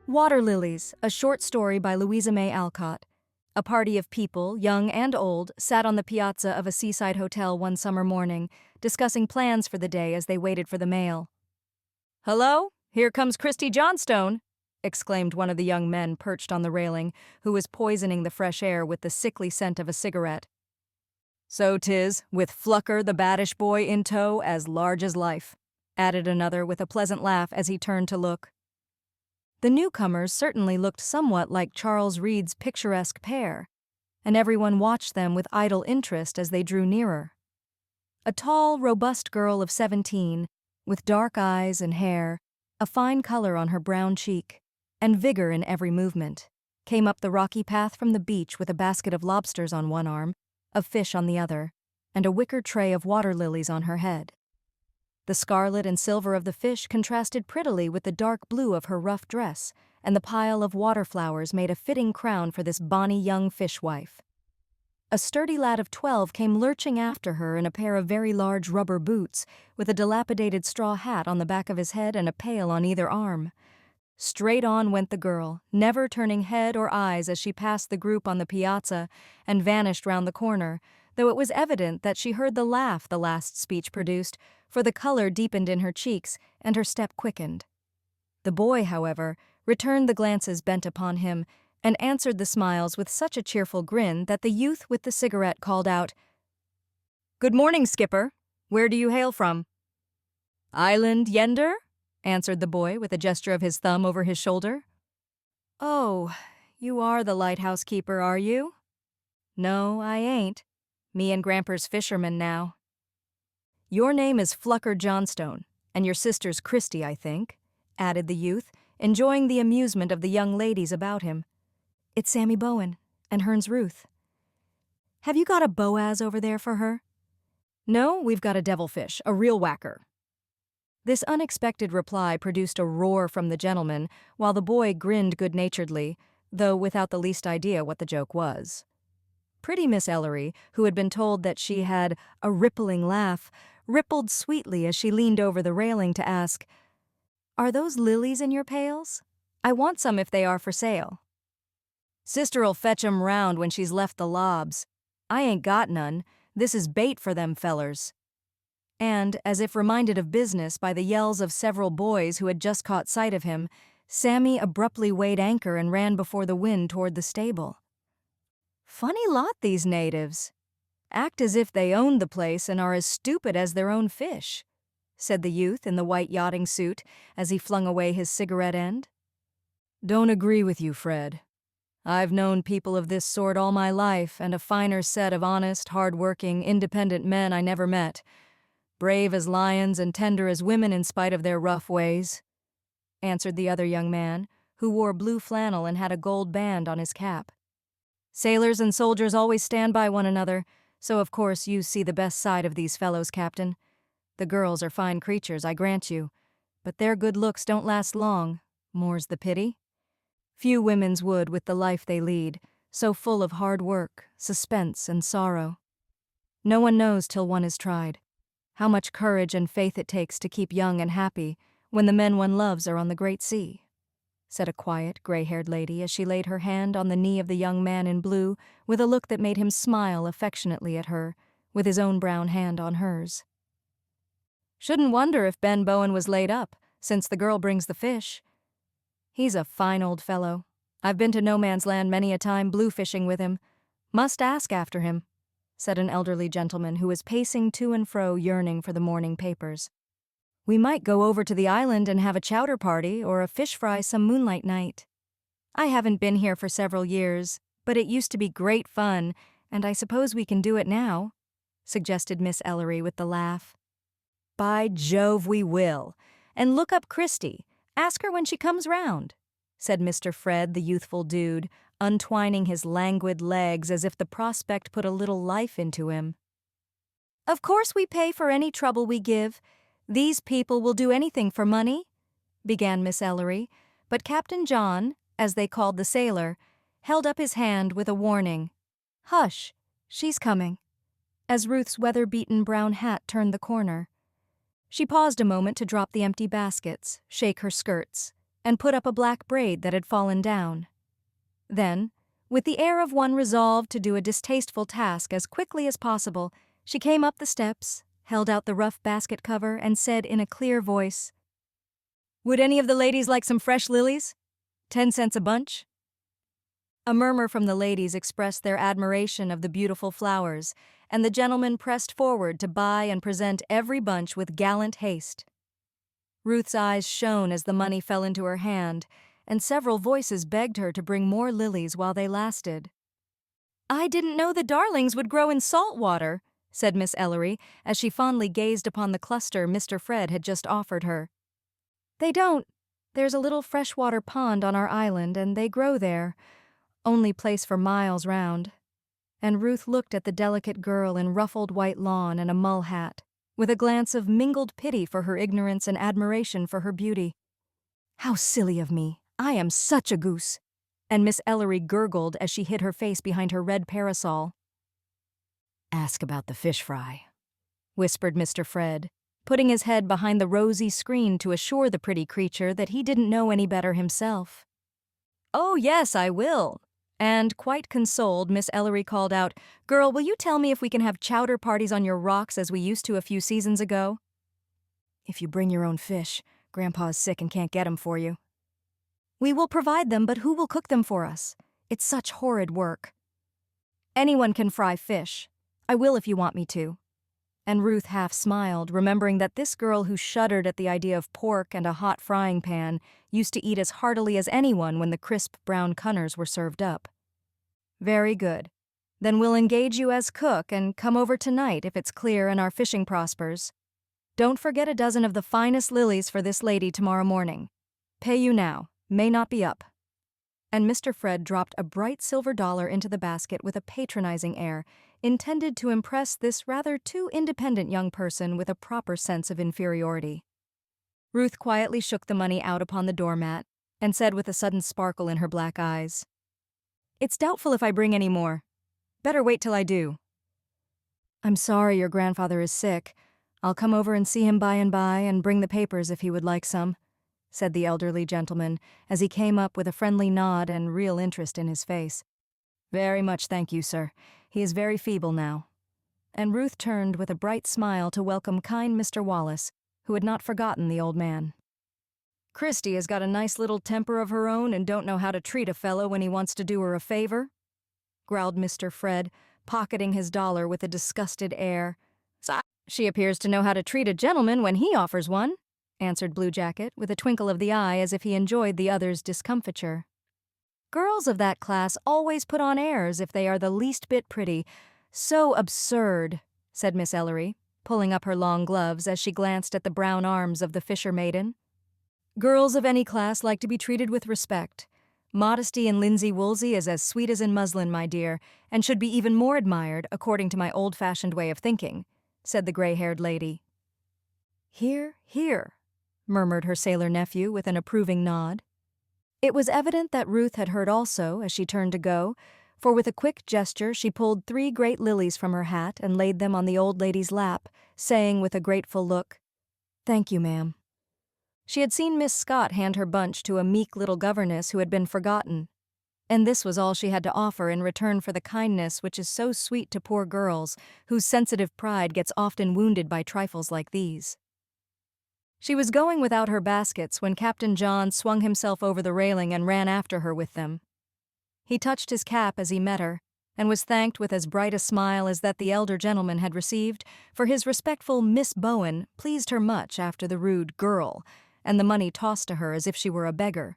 Water-Lilies, a short story by Louisa Alcott. A party of people, young and old, sat on the piazza of a seaside hotel one summer morning, discussing plans for the day as they waited for the mail. "Hello, here comes Christy Johnstone," exclaimed one of the young men perched on the railing, who was poisoning the fresh air with the sickly scent of a cigarette. "So 'tis, with Flucker the baddish boy in tow as large as life," added another with a pleasant laugh as he turned to look. The newcomers certainly looked somewhat like Charles Reade's picturesque pair, and everyone watched them with idle interest as they drew nearer. A tall, robust girl of 17, with dark eyes and hair, a fine color on her brown cheek, and vigor in every movement, came up the rocky path from the beach with a basket of lobsters on one arm, of fish on the other, and a wicker tray of water-lilies on her head. The scarlet and silver of the fish contrasted prettily with the dark blue of her rough dress, and the pile of water flowers made a fitting crown for this bonny young fishwife. A sturdy lad of 12 came lurching after her in a pair of very large rubber boots, with a dilapidated straw hat on the back of his head and a pail on either arm. Straight on went the girl, never turning head or eyes as she passed the group on the piazza and vanished round the corner, though it was evident that she heard the laugh the last speech produced, for the color deepened in her cheeks and her step quickened. The boy, however, returned the glances bent upon him and answered the smiles with such a cheerful grin that the youth with the cigarette called out, "Good morning, skipper. Where do you hail from?" "Island yender," answered the boy with a gesture of his thumb over his shoulder. "Oh, you are the lighthouse keeper, are you?" "No, I ain't. Me and Gramper's fisherman now." "Your name is Flucker Johnstone, and your sister's Christy, I think," added the youth, enjoying the amusement of the young ladies about him. "It's Sammy Bowen, and hern's Ruth." "Have you got a Boaz over there for her?" "No, we've got a devilfish, a real whacker." This unexpected reply produced a roar from the gentleman, while the boy grinned good-naturedly, though without the least idea what the joke was. Pretty Miss Ellery, who had been told that she had a rippling laugh, rippled sweetly as she leaned over the railing to ask, "Are those lilies in your pails? I want some if they are for sale." "Sister'll fetch 'em round when she's left the lobs. I ain't got none. This is bait for them fellers." And, as if reminded of business by the yells of several boys who had just caught sight of him, Sammy abruptly weighed anchor and ran before the wind toward the stable. "Funny lot, these natives. Act as if they owned the place and are as stupid as their own fish," said the youth in the white yachting suit as he flung away his cigarette end. "Don't agree with you, Fred. I've known people of this sort all my life, and a finer set of honest, hard-working, independent men I never met. Brave as lions and tender as women in spite of their rough ways," answered the other young man, who wore blue flannel and had a gold band on his cap. "Sailors and soldiers always stand by one another, so of course you see the best side of these fellows, Captain. The girls are fine creatures, I grant you, but their good looks don't last long, more's the pity. Few women's would with the life they lead, so full of hard work, suspense, and sorrow. No one knows till one is tried how much courage and faith it takes to keep young and happy when the men one loves are on the great sea," said a quiet, gray-haired lady as she laid her hand on the knee of the young man in blue with a look that made him smile affectionately at her, with his own brown hand on hers. "Shouldn't wonder if Ben Bowen was laid up, since the girl brings the fish. He's a fine old fellow. I've been to No Man's Land many a time blue fishing with him. Must ask after him," said an elderly gentleman who was pacing to and fro yearning for the morning papers. "We might go over to the island and have a chowder party or a fish fry some moonlight night. I haven't been here for several years, but it used to be great fun, and I suppose we can do it now," suggested Miss Ellery with the laugh. "By Jove, we will. And look up Christy. Ask her when she comes round," said Mr. Fred, the youthful dude, untwining his languid legs as if the prospect put a little life into him. "Of course we pay for any trouble we give. These people will do anything for money," began Miss Ellery, but Captain John, as they called the sailor, held up his hand with a warning. "Hush, she's coming," as Ruth's weather-beaten brown hat turned the corner. She paused a moment to drop the empty baskets, shake her skirts, and put up a black braid that had fallen down. Then, with the air of one resolved to do a distasteful task as quickly as possible, she came up the steps, held out the rough basket cover, and said in a clear voice, "Would any of the ladies like some fresh lilies? 10 cents a bunch?" A murmur from the ladies expressed their admiration of the beautiful flowers, and the gentleman pressed forward to buy and present every bunch with gallant haste. Ruth's eyes shone as the money fell into her hand, and several voices begged her to bring more lilies while they lasted. "I didn't know the darlings would grow in salt water," said Miss Ellery, as she fondly gazed upon the cluster Mr. Fred had just offered her. "They don't. There's a little freshwater pond on our island, and they grow there. Only place for miles round." And Ruth looked at the delicate girl in ruffled white lawn and a mull hat, with a glance of mingled pity for her ignorance and admiration for her beauty. "How silly of me! I am such a goose!" And Miss Ellery gurgled as she hid her face behind her red parasol. "Ask about the fish fry," whispered Mr. Fred, putting his head behind the rosy screen to assure the pretty creature that he didn't know any better himself. "Oh, yes, I will." And, quite consoled, Miss Ellery called out, "Girl, will you tell me if we can have chowder parties on your rocks as we used to a few seasons ago?" "If you bring your own fish. Grandpa's sick and can't get 'em for you." "We will provide them, but who will cook them for us? It's such horrid work." "Anyone can fry fish. I will if you want me to." And Ruth half smiled, remembering that this girl who shuddered at the idea of pork and a hot frying pan used to eat as heartily as anyone when the crisp brown cunners were served up. "Very good. Then we'll engage you as cook and come over tonight if it's clear and our fishing prospers. Don't forget a dozen of the finest lilies for this lady tomorrow morning. Pay you now. May not be up." And Mr. Fred dropped a bright silver dollar into the basket with a patronizing air, intended to impress this rather too independent young person with a proper sense of inferiority. Ruth quietly shook the money out upon the doormat and said with a sudden sparkle in her black eyes, "It's doubtful if I bring any more. Better wait till I do." "I'm sorry your grandfather is sick. I'll come over and see him by and bring the papers if he would like some," said the elderly gentleman as he came up with a friendly nod and real interest in his face. "Very much thank you, sir. He is very feeble now." And Ruth turned with a bright smile to welcome kind Mr. Wallace, who had not forgotten the old man. "Christy has got a nice little temper of her own and don't know how to treat a fellow when he wants to do her a favor," growled Mr. Fred, pocketing his dollar with a disgusted air. "She appears to know how to treat a gentleman when he offers one," answered Blue Jacket, with a twinkle of the eye as if he enjoyed the other's discomfiture. "Girls of that class always put on airs if they are the least bit pretty. So absurd," said Miss Ellery, pulling up her long gloves as she glanced at the brown arms of the fisher maiden. "Girls of any class like to be treated with respect. Modesty in linsey-woolsey is as sweet as in muslin, my dear, and should be even more admired, according to my old-fashioned way of thinking," said the gray-haired lady. "Hear, hear," murmured her sailor nephew with an approving nod. It was evident that Ruth had heard also as she turned to go, for with a quick gesture she pulled 3 great lilies from her hat and laid them on the old lady's lap, saying with a grateful look, "Thank you, ma'am." She had seen Miss Scott hand her bunch to a meek little governess who had been forgotten, and this was all she had to offer in return for the kindness which is so sweet to poor girls whose sensitive pride gets often wounded by trifles like these. She was going without her baskets when Captain John swung himself over the railing and ran after her with them. He touched his cap as he met her, and was thanked with as bright a smile as that the elder gentleman had received, for his respectful Miss Bowen pleased her much after the rude girl, and the money tossed to her as if she were a beggar.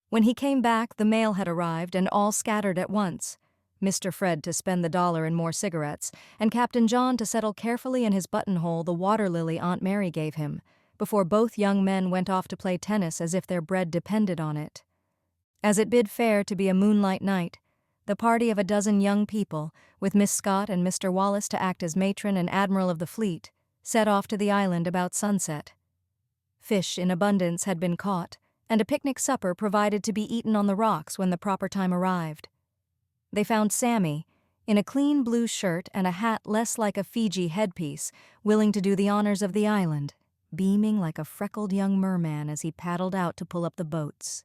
When he came back, the mail had arrived, and all scattered at once, Mr. Fred to spend the dollar in more cigarettes, and Captain John to settle carefully in his buttonhole the water-lily Aunt Mary gave him, before both young men went off to play tennis as if their bread depended on it. As it bid fair to be a moonlight night, the party of a dozen young people, with Miss Scott and Mr. Wallace to act as matron and admiral of the fleet, set off to the island about sunset. Fish in abundance had been caught, and a picnic supper provided to be eaten on the rocks when the proper time arrived. They found Sammy, in a clean blue shirt and a hat less like a Fiji headpiece, willing to do the honors of the island, beaming like a freckled young merman as he paddled out to pull up the boats.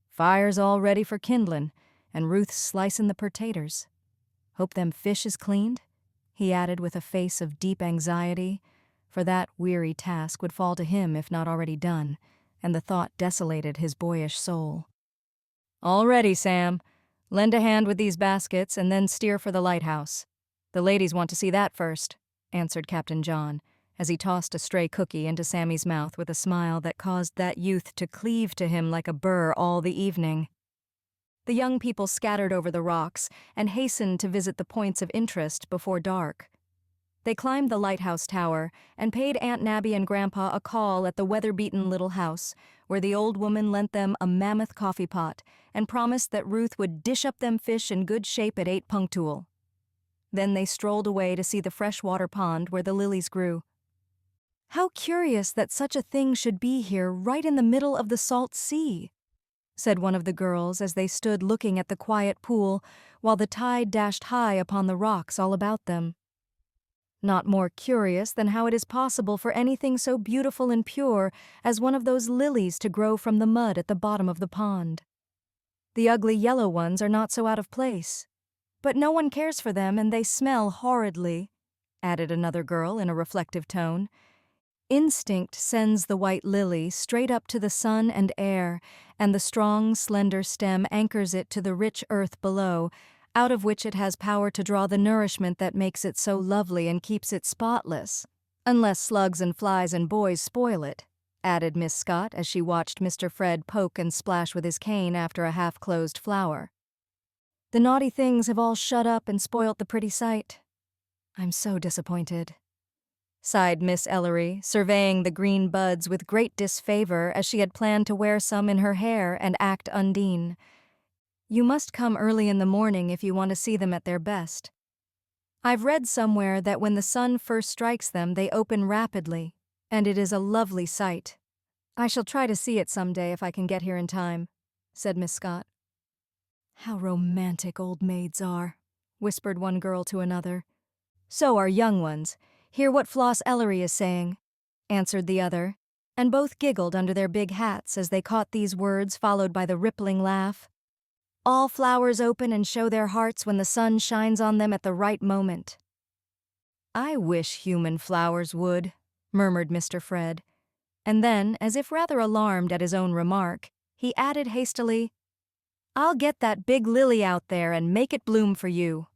"Fire's all ready for kindlin', and Ruth's slicin' the pertaters. Hope them fish is cleaned," he added with a face of deep anxiety, for that weary task would fall to him if not already done, and the thought desolated his boyish soul. "All ready, Sam. Lend a hand with these baskets and then steer for the lighthouse. The ladies want to see that first," answered Captain John, as he tossed a stray cookie into Sammy's mouth with a smile that caused that youth to cleave to him like a burr all the evening. The young people scattered over the rocks and hastened to visit the points of interest before dark. They climbed the lighthouse tower and paid Aunt Nabby and Grandpa a call at the weather-beaten little house, where the old woman lent them a mammoth coffee pot and promised that Ruth would dish up them fish in good shape at 8 punctual. Then they strolled away to see the freshwater pond where the lilies grew. "How curious that such a thing should be here right in the middle of the salt sea," said one of the girls as they stood looking at the quiet pool while the tide dashed high upon the rocks all about them. "Not more curious than how it is possible for anything so beautiful and pure as one of those lilies to grow from the mud at the bottom of the pond. The ugly yellow ones are not so out of place. But no one cares for them and they smell horridly," added another girl in a reflective tone. "Instinct sends the white lily straight up to the sun and air, and the strong, slender stem anchors it to the rich earth below, out of which it has power to draw the nourishment that makes it so lovely and keeps it spotless. Unless slugs and flies and boys spoil it," added Miss Scott as she watched Mr. Fred poke and splash with his cane after a half-closed flower. "The naughty things have all shut up and spoilt the pretty sight. I'm so disappointed," sighed Miss Ellery, surveying the green buds with great disfavor as she had planned to wear some in her hair and act Undine. "You must come early in the morning if you want to see them at their best. I've read somewhere that when the sun first strikes them they open rapidly, and it is a lovely sight. I shall try to see it someday if I can get here in time," said Miss Scott. "How romantic old maids are," whispered one girl to another. "So are young ones. Hear what Floss Ellery is saying," answered the other, and both giggled under their big hats as they caught these words followed by the rippling laugh. "All flowers open and show their hearts when the sun shines on them at the right moment." "I wish human flowers would," murmured Mr. Fred, and then, as if rather alarmed at his own remark, he added hastily, "I'll get that big lily out there and make it bloom for you."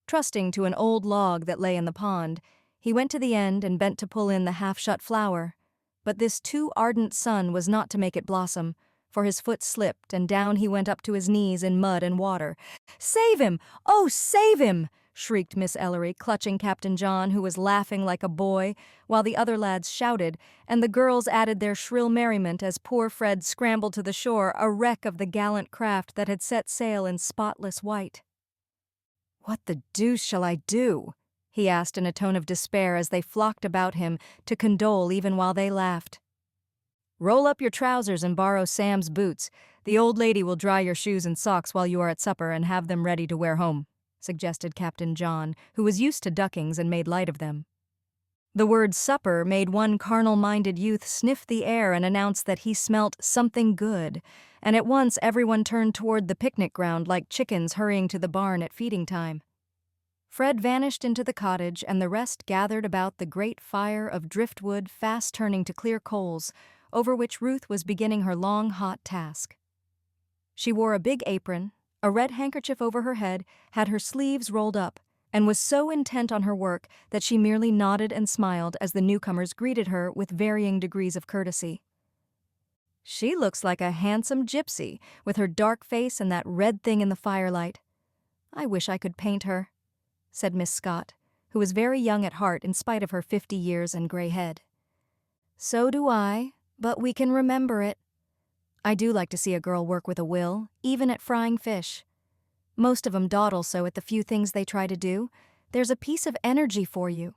Trusting to an old log that lay in the pond, he went to the end and bent to pull in the half-shut flower. But this too ardent sun was not to make it blossom, for his foot slipped and down he went up to his knees in mud and water. "Save him! Oh, save him!" shrieked Miss Ellery, clutching Captain John, who was laughing like a boy, while the other lads shouted, and the girls added their shrill merriment as poor Fred scrambled to the shore, a wreck of the gallant craft that had set sail in spotless white. "What the deuce shall I do?" he asked in a tone of despair as they flocked about him to condole even while they laughed. "Roll up your trousers and borrow Sam's boots. The old lady will dry your shoes and socks while you are at supper and have them ready to wear home," suggested Captain John, who was used to duckings and made light of them. The word supper made one carnal-minded youth sniff the air and announce that he smelt something good, and at once everyone turned toward the picnic ground like chickens hurrying to the barn at feeding time. Fred vanished into the cottage, and the rest gathered about the great fire of driftwood fast turning to clear coals, over which Ruth was beginning her long, hot task. She wore a big apron, a red handkerchief over her head, had her sleeves rolled up, and was so intent on her work that she merely nodded and smiled as the newcomers greeted her with varying degrees of courtesy. "She looks like a handsome gypsy, with her dark face and that red thing in the firelight. I wish I could paint her," said Miss Scott, who was very young at heart in spite of her 50 years and gray head. "So do I, but we can remember it. I do like to see a girl work with a will, even at frying fish. Most of 'em dawdle so at the few things they try to do. There's a piece of energy for you."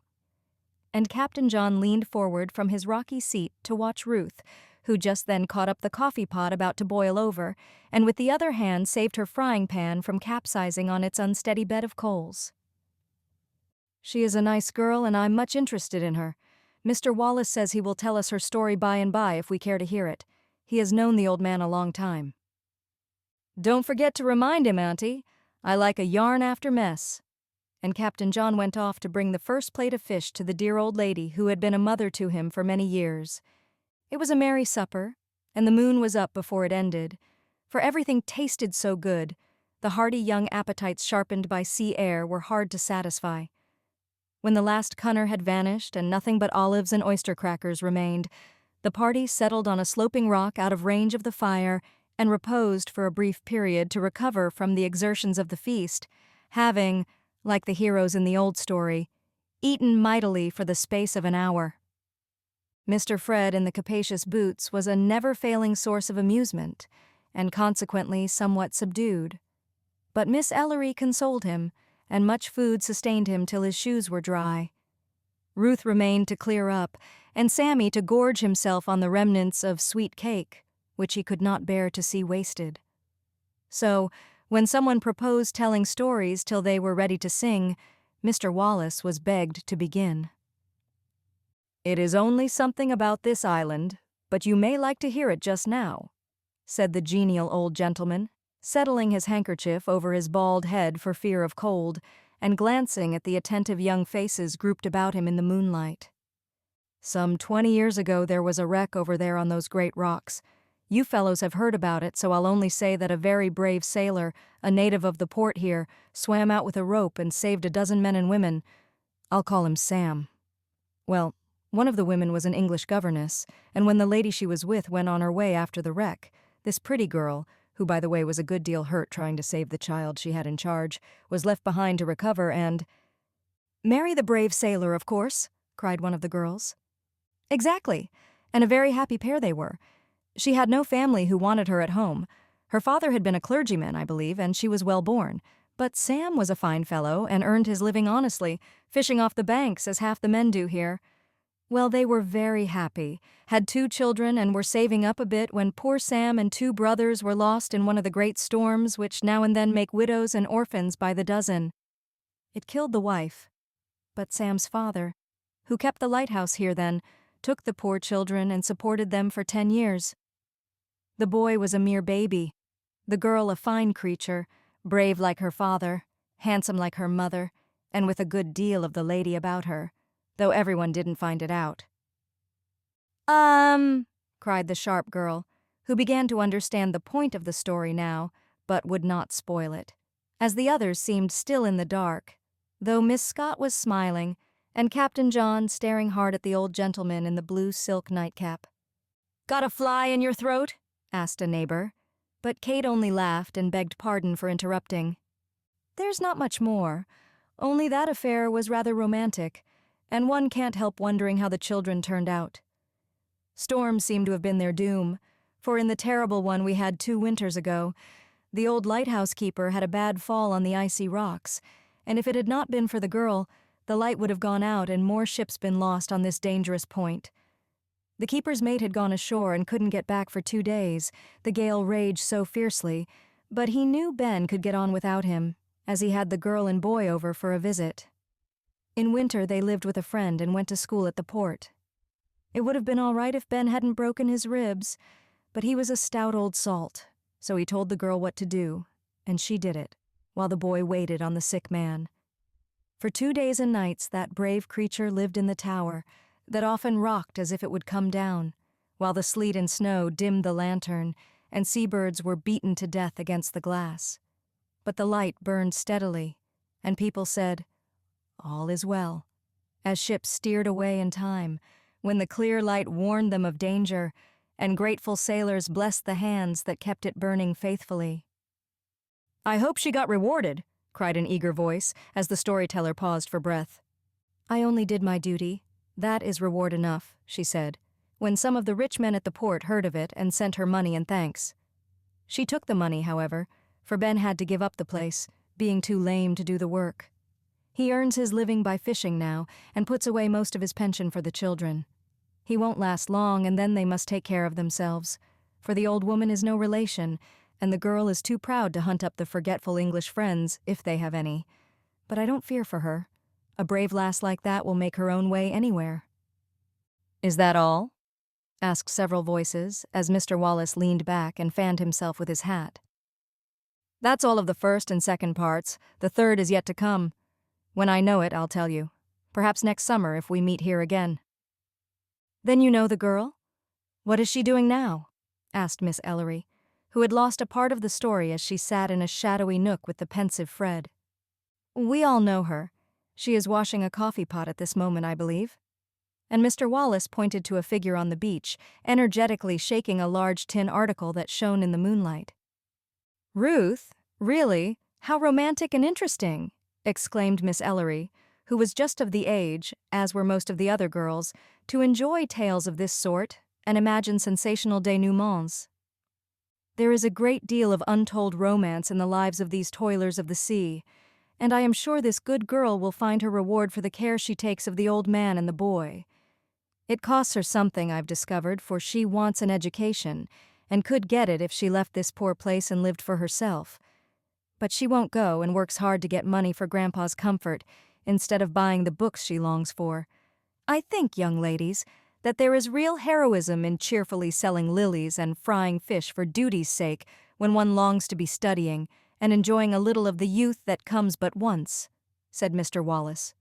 And Captain John leaned forward from his rocky seat to watch Ruth, who just then caught up the coffee pot about to boil over, and with the other hand saved her frying pan from capsizing on its unsteady bed of coals. "She is a nice girl, and I'm much interested in her. Mr. Wallace says he will tell us her story by and by if we care to hear it. He has known the old man a long time." "Don't forget to remind him, Auntie. I like a yarn after mess." And Captain John went off to bring the first plate of fish to the dear old lady who had been a mother to him for many years. It was a merry supper, and the moon was up before it ended, for everything tasted so good. The hearty young appetites sharpened by sea air were hard to satisfy. When the last cunner had vanished and nothing but olives and oyster crackers remained, the party settled on a sloping rock out of range of the fire and reposed for a brief period to recover from the exertions of the feast, having, like the heroes in the old story, eaten mightily for the space of an hour. Mr. Fred in the capacious boots was a never-failing source of amusement, and consequently somewhat subdued. But Miss Ellery consoled him, and much food sustained him till his shoes were dry. Ruth remained to clear up, and Sammy to gorge himself on the remnants of sweet cake, which he could not bear to see wasted. So, when someone proposed telling stories till they were ready to sing, Mr. Wallace was begged to begin. "It is only something about this island, but you may like to hear it just now," said the genial old gentleman, settling his handkerchief over his bald head for fear of cold, and glancing at the attentive young faces grouped about him in the moonlight. "Some 20 years ago there was a wreck over there on those great rocks. You fellows have heard about it, so I'll only say that a very brave sailor, a native of the port here, swam out with a rope and saved a dozen men and women. I'll call him Sam. Well, one of the women was an English governess, and when the lady she was with went on her way after the wreck, this pretty girl, who by the way was a good deal hurt trying to save the child she had in charge, was left behind to recover and—" "Marry the brave sailor, of course," cried one of the girls. "Exactly, and a very happy pair they were. She had no family who wanted her at home. Her father had been a clergyman, I believe, and she was well born. But Sam was a fine fellow and earned his living honestly, fishing off the banks as half the men do here. Well, they were very happy, had 2 children, and were saving up a bit when poor Sam and 2 brothers were lost in one of the great storms which now and then make widows and orphans by the dozen. It killed the wife. But Sam's father, who kept the lighthouse here then, took the poor children and supported them for 10 years. The boy was a mere baby, the girl a fine creature, brave like her father, handsome like her mother, and with a good deal of the lady about her, though everyone didn't find it out." Cried the sharp girl, who began to understand the point of the story now, but would not spoil it, as the others seemed still in the dark, though Miss Scott was smiling, and Captain John staring hard at the old gentleman in the blue silk nightcap. "Got a fly in your throat?" asked a neighbor, but Kate only laughed and begged pardon for interrupting. "There's not much more, only that affair was rather romantic, and one can't help wondering how the children turned out. Storms seem to have been their doom, for in the terrible one we had 2 winters ago, the old lighthouse keeper had a bad fall on the icy rocks, and if it had not been for the girl, the light would have gone out and more ships been lost on this dangerous point. The keeper's mate had gone ashore and couldn't get back for 2 days, the gale raged so fiercely, but he knew Ben could get on without him, as he had the girl and boy over for a visit. In winter they lived with a friend and went to school at the port. It would have been all right if Ben hadn't broken his ribs, but he was a stout old salt, so he told the girl what to do, and she did it, while the boy waited on the sick man. For 2 days and nights that brave creature lived in the tower, that often rocked as if it would come down, while the sleet and snow dimmed the lantern, and seabirds were beaten to death against the glass. But the light burned steadily, and people said, "All is well," as ships steered away in time, when the clear light warned them of danger, and grateful sailors blessed the hands that kept it burning faithfully. "I hope she got rewarded," cried an eager voice, as the storyteller paused for breath. "I only did my duty. That is reward enough," she said, when some of the rich men at the port heard of it and sent her money and thanks. She took the money, however, for Ben had to give up the place, being too lame to do the work. He earns his living by fishing now, and puts away most of his pension for the children. He won't last long, and then they must take care of themselves, for the old woman is no relation, and the girl is too proud to hunt up the forgetful English friends, if they have any. But I don't fear for her. A brave lass like that will make her own way anywhere." "Is that all?" asked several voices as Mr. Wallace leaned back and fanned himself with his hat. "That's all of the first and second parts. The third is yet to come. When I know it, I'll tell you. Perhaps next summer if we meet here again." "Then you know the girl? What is she doing now?" asked Miss Ellery, who had lost a part of the story as she sat in a shadowy nook with the pensive Fred. "We all know her. She is washing a coffee pot at this moment, I believe." And Mr. Wallace pointed to a figure on the beach, energetically shaking a large tin article that shone in the moonlight. "Ruth? Really? How romantic and interesting!" exclaimed Miss Ellery, who was just of the age, as were most of the other girls, to enjoy tales of this sort and imagine sensational denouements. "There is a great deal of untold romance in the lives of these toilers of the sea, and I am sure this good girl will find her reward for the care she takes of the old man and the boy. It costs her something, I've discovered, for she wants an education, and could get it if she left this poor place and lived for herself. But she won't go and works hard to get money for Grandpa's comfort, instead of buying the books she longs for. I think, young ladies, that there is real heroism in cheerfully selling lilies and frying fish for duty's sake when one longs to be studying and enjoying a little of the youth that comes but once," said Mr. Wallace.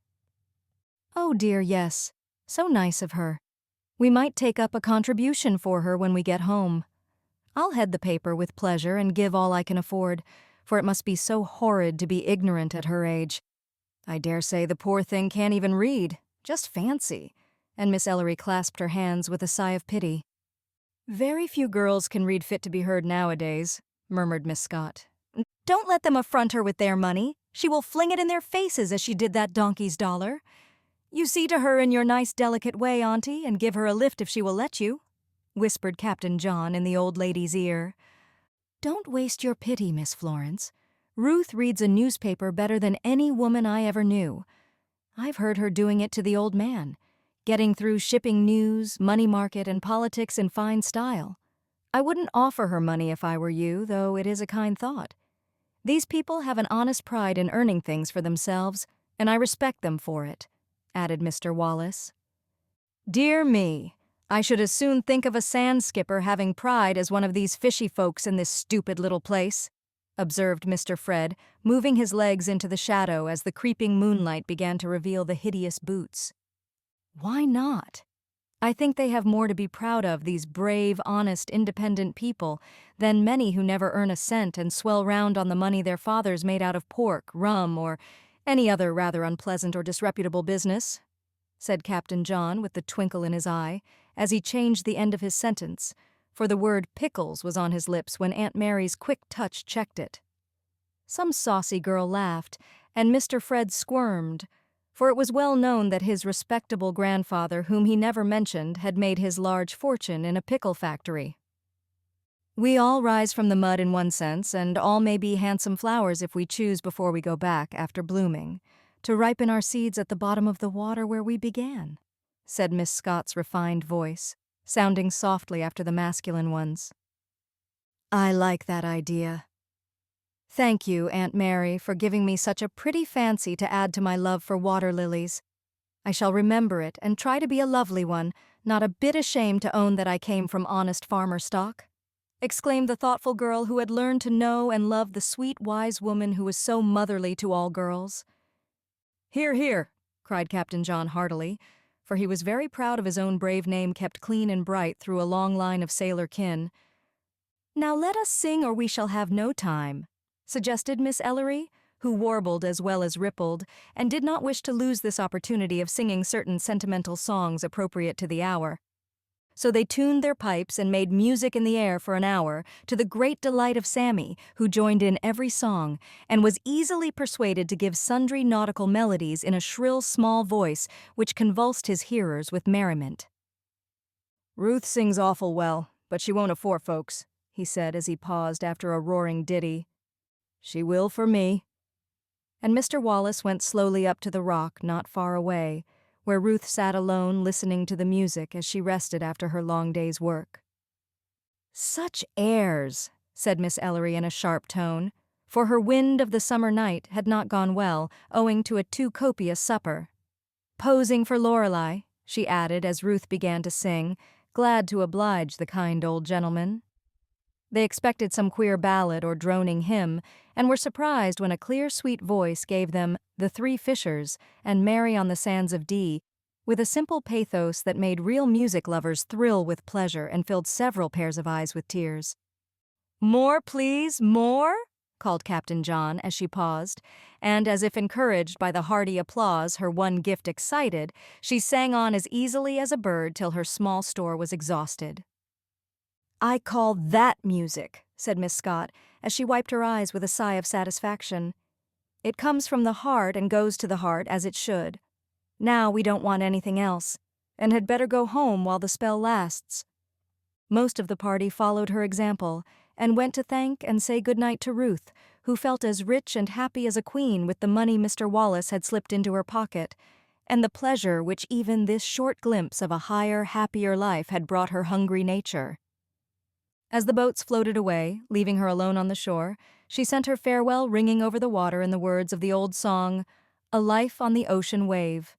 "Oh dear, yes. So nice of her. We might take up a contribution for her when we get home. I'll head the paper with pleasure and give all I can afford, for it must be so horrid to be ignorant at her age. I dare say the poor thing can't even read. Just fancy." And Miss Ellery clasped her hands with a sigh of pity. "Very few girls can read fit to be heard nowadays," murmured Miss Scott. "Don't let them affront her with their money. She will fling it in their faces as she did that donkey's dollar. You see to her in your nice delicate way, Auntie, and give her a lift if she will let you," whispered Captain John in the old lady's ear. "Don't waste your pity, Miss Florence. Ruth reads a newspaper better than any woman I ever knew. I've heard her doing it to the old man, getting through shipping news, money market, and politics in fine style. I wouldn't offer her money if I were you, though it is a kind thought. These people have an honest pride in earning things for themselves, and I respect them for it," added Mr. Wallace. "Dear me, I should as soon think of a sand skipper having pride as one of these fishy folks in this stupid little place," observed Mr. Fred, moving his legs into the shadow as the creeping moonlight began to reveal the hideous boots. "Why not? I think they have more to be proud of, these brave, honest, independent people, than many who never earn a cent and swell round on the money their fathers made out of pork, rum, or any other rather unpleasant or disreputable business," said Captain John with the twinkle in his eye, as he changed the end of his sentence, for the word pickles was on his lips when Aunt Mary's quick touch checked it. Some saucy girl laughed, and Mr. Fred squirmed, for it was well known that his respectable grandfather, whom he never mentioned, had made his large fortune in a pickle factory. "We all rise from the mud in one sense, and all may be handsome flowers if we choose before we go back, after blooming, to ripen our seeds at the bottom of the water where we began," said Miss Scott's refined voice, sounding softly after the masculine ones. "I like that idea. Thank you, Aunt Mary, for giving me such a pretty fancy to add to my love for water-lilies. I shall remember it and try to be a lovely one, not a bit ashamed to own that I came from honest farmer stock," exclaimed the thoughtful girl who had learned to know and love the sweet, wise woman who was so motherly to all girls. "Hear, hear!" cried Captain John heartily, for he was very proud of his own brave name kept clean and bright through a long line of sailor kin. "Now let us sing or we shall have no time," suggested Miss Ellery, who warbled as well as rippled, and did not wish to lose this opportunity of singing certain sentimental songs appropriate to the hour. So they tuned their pipes and made music in the air for an hour, to the great delight of Sammy, who joined in every song, and was easily persuaded to give sundry nautical melodies in a shrill small voice which convulsed his hearers with merriment. "Ruth sings awful well, but she won't afore folks," he said as he paused after a roaring ditty. "She will for me." And Mr. Wallace went slowly up to the rock not far away, where Ruth sat alone listening to the music as she rested after her long day's work. "Such airs," said Miss Ellery in a sharp tone, for her wind of the summer night had not gone well, owing to a too copious supper. "Posing for Lorelei, she added as Ruth began to sing, glad to oblige the kind old gentleman. They expected some queer ballad or droning hymn, and were surprised when a clear, sweet voice gave them The Three Fishers and Mary on the Sands of Dee, with a simple pathos that made real music lovers thrill with pleasure and filled several pairs of eyes with tears. "More, please, more?" called Captain John as she paused, and as if encouraged by the hearty applause her one gift excited, she sang on as easily as a bird till her small store was exhausted. "I call that music," said Miss Scott, as she wiped her eyes with a sigh of satisfaction. "It comes from the heart and goes to the heart as it should. Now we don't want anything else, and had better go home while the spell lasts." Most of the party followed her example, and went to thank and say good night to Ruth, who felt as rich and happy as a queen with the money Mr. Wallace had slipped into her pocket, and the pleasure which even this short glimpse of a higher, happier life had brought her hungry nature. As the boats floated away, leaving her alone on the shore, she sent her farewell ringing over the water in the words of the old song, "A Life on the Ocean Wave,"